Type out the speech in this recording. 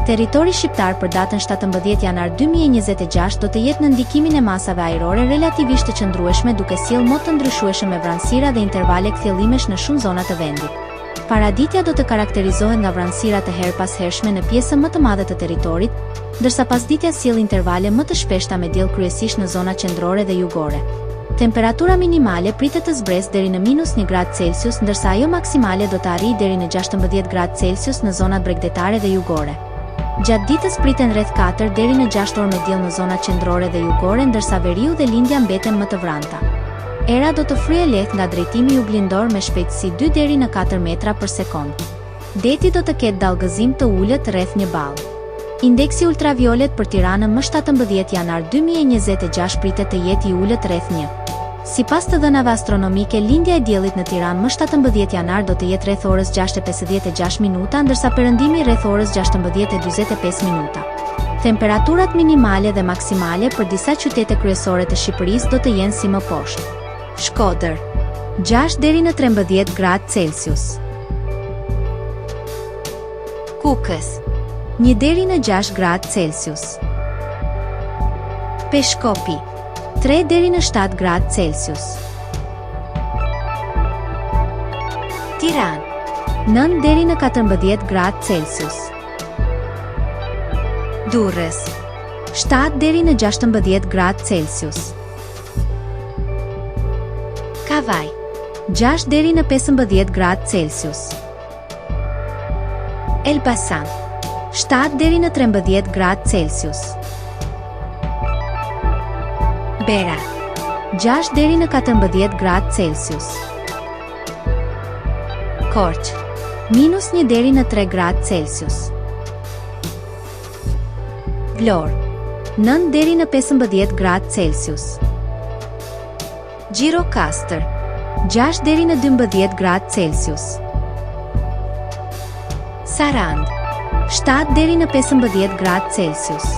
Territori shqiptar për datën 17 janar 2026 do të jetë në ndikimin e masave ajrore relativisht të qëndrueshme duke sjellë mod të ndryshueshëm me vranësira dhe intervale kthjellimesh në shumë zona të vendit. Paraditja do të karakterizohet nga vranësira të her pas hershme në pjesën më të madhe të territorit, ndërsa pasditja sjell intervale më të shpeshta me diell kryesisht në zona qendrore dhe jugore. Temperatura minimale pritet të zbresë deri në -1 gradë Celsius, ndërsa ajo maksimale do të arrijë deri në 16 gradë Celsius në zonat bregdetare dhe jugore. Gjatë ditës priten rreth 4 deri në 6 orë me diell në zonat qendrore dhe jugore, ndërsa veriu dhe lindja mbeten më të vranta. Era do të fryejë lehtë nga drejtimi juglindor me shpejtësi 2 deri në 4 metra për sekond. Deti do të ketë dallgëzim të ulët rreth 1 ball. Indeksi ultraviolet për Tiranën më 17 janar 2026 pritet të jetë i ulët rreth 1. Sipas të dhënave astronomike, lindja e diellit në Tiranë më 17 janar do të jetë rreth orës 6:56 minuta, ndërsa perëndimi rreth orës 16:45 minuta. Temperaturat minimale dhe maksimale për disa qytete kryesore të Shqipërisë do të jenë si më poshtë. Shkodër 6 deri në 13 gradë Celsius. Kukës 1 deri në 6 gradë Celsius. Peshkopi 3 deri në 7 gradë Celsius. Tiranë 9 deri në 14 gradë Celsius. Durrës 7 deri në 16 gradë Celsius. Kavaj 6 deri në 15 gradë Celsius. Elbasan 7 deri në 13 gradë Celsius. Bera 6 deri në 14 gradë Celsius. Korçë -1 deri në 3 gradë Celsius. Vlorë 9 deri në 15 gradë Celsius. Gjirokastër 6 deri në 12 gradë Celsius. Sarandë 7 deri në 15 gradë Celsius.